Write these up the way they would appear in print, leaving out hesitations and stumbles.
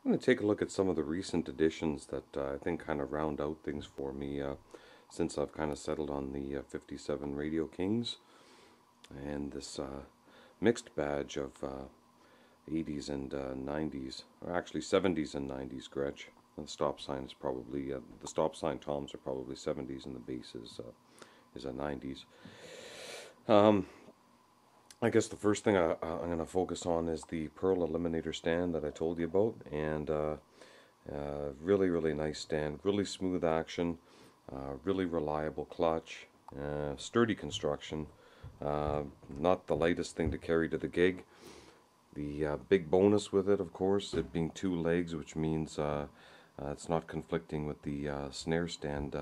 I'm going to take a look at some of the recent additions that I think kind of round out things for me since I've kind of settled on the 57 Radio Kings and this mixed badge of 80s and 90s, or actually 70s and 90s Gretsch. The stop sign is probably, the stop sign toms are probably 70s and the bass is a 90s. I guess the first thing I'm going to focus on is the Pearl Eliminator stand that I told you about, and really nice stand, really smooth action, really reliable clutch, sturdy construction, not the lightest thing to carry to the gig. The big bonus with it, of course, it being 2 legs, which means it's not conflicting with the snare stand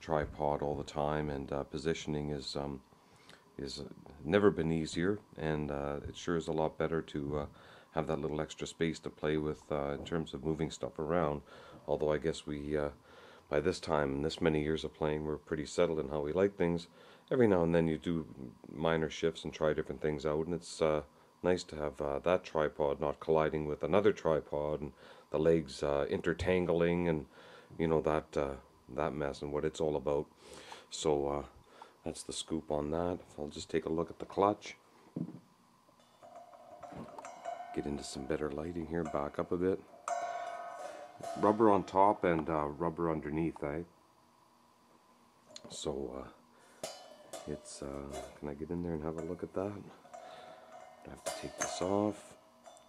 tripod all the time, and positioning is never been easier, and it sure is a lot better to have that little extra space to play with in terms of moving stuff around. Although I guess we, by this time, and this many years of playing, we're pretty settled in how we like things. Every now and then you do minor shifts and try different things out, and it's nice to have that tripod not colliding with another tripod, and the legs intertangling, and you know, that mess and what it's all about. So that's the scoop on that. I'll just take a look at the clutch. Get into some better lighting here, back up a bit. Rubber on top and rubber underneath, eh? So it's, can I get in there and have a look at that? I have to take this off.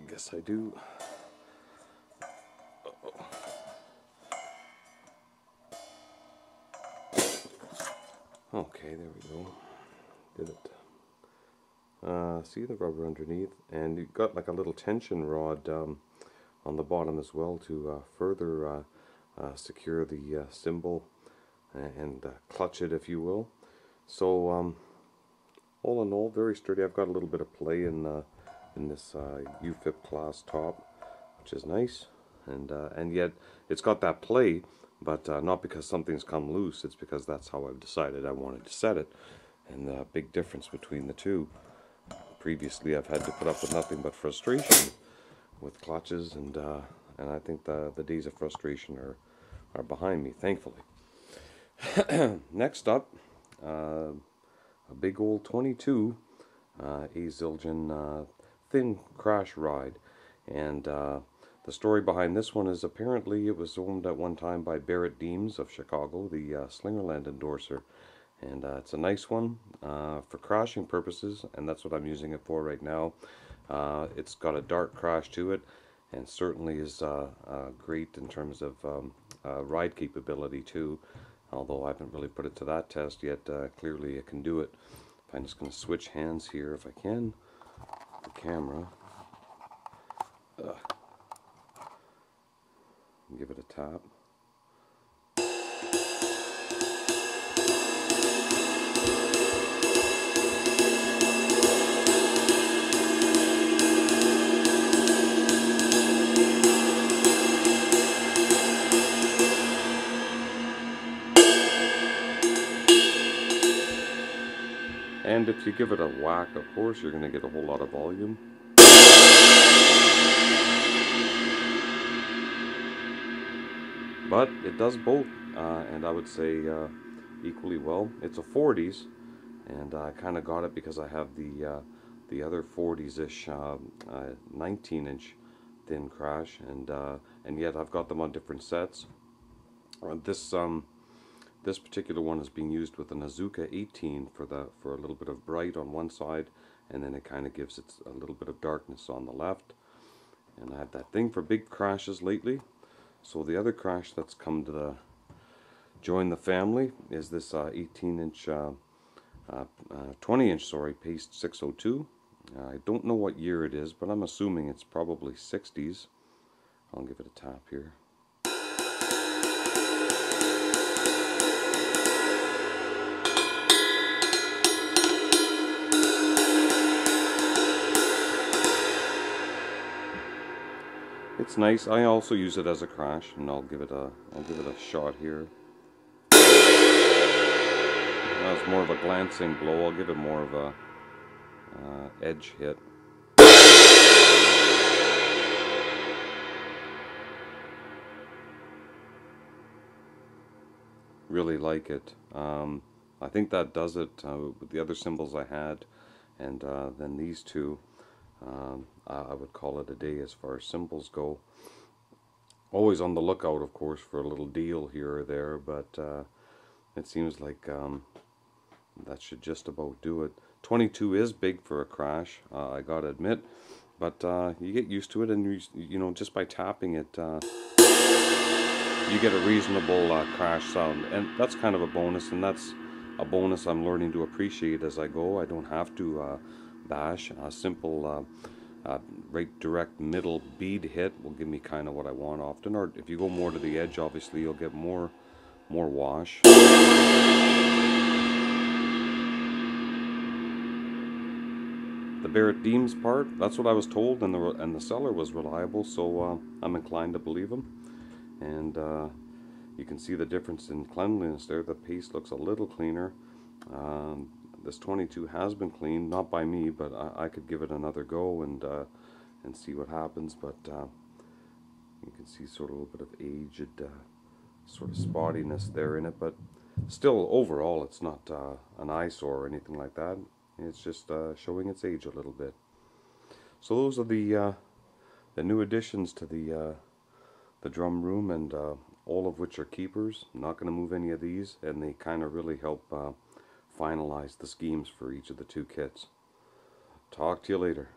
Guess I do. Okay, there we go. Did it. See the rubber underneath, and you've got like a little tension rod on the bottom as well to further secure the cymbal and clutch it, if you will. So all in all, very sturdy. I've got a little bit of play in this UFIP class top, which is nice, and yet it's got that play. But not because something's come loose, it's because that's how I've decided I wanted to set it. And the big difference between the two. Previously I've had to put up with nothing but frustration with clutches, and I think the days of frustration are behind me, thankfully. Next up, a big old 22 Zildjian thin crash ride. And the story behind this one is apparently it was owned at one time by Barrett Deems of Chicago, the Slingerland endorser. And it's a nice one for crashing purposes, and that's what I'm using it for right now. It's got a dark crash to it, and certainly is great in terms of ride capability too. Although I haven't really put it to that test yet, clearly it can do it. I'm just going to switch hands here if I can. The camera. Give it a tap. And if you give it a whack, of course, you're going to get a whole lot of volume. But it does both, and I would say equally well. It's a 40s, and I kind of got it because I have the other 40s-ish 19-inch thin crash, and yet I've got them on different sets. This particular one is being used with an Azuka 18 for a little bit of bright on one side, and then it kind of gives it a little bit of darkness on the left. And I have that thing for big crashes lately. So the other crash that's come to join the family is this 18-inch, 20-inch, sorry, Paste 602. I don't know what year it is, but I'm assuming it's probably 60s. I'll give it a tap here. It's nice. I also use it as a crash, and I'll give it a shot here. That was more of a glancing blow. I'll give it more of a edge hit. really like it. I think that does it with the other cymbals I had, and then these two. I would call it a day as far as cymbals go. Always on the lookout, of course, for a little deal here or there, but it seems like that should just about do it. 22 is big for a crash, I gotta admit, but you get used to it, and you know, just by tapping it, you get a reasonable crash sound, and that's kind of a bonus, and that's a bonus I'm learning to appreciate as I go. I don't have to bash. A simple right direct middle bead hit will give me kind of what I want often, or if you go more to the edge, obviously you'll get more wash. The Barrett Deems part, that's what I was told, and the seller was reliable, so I'm inclined to believe him. And you can see the difference in cleanliness there. The paste looks a little cleaner. This 22 has been cleaned, not by me, but I could give it another go and see what happens. But you can see sort of a little bit of aged sort of spottiness there in it, but still overall it's not an eyesore or anything like that. It's just showing its age a little bit. So those are the new additions to the drum room, and all of which are keepers. I'm not going to move any of these, and they kind of really help finalize the schemes for each of the two kits. Talk to you later.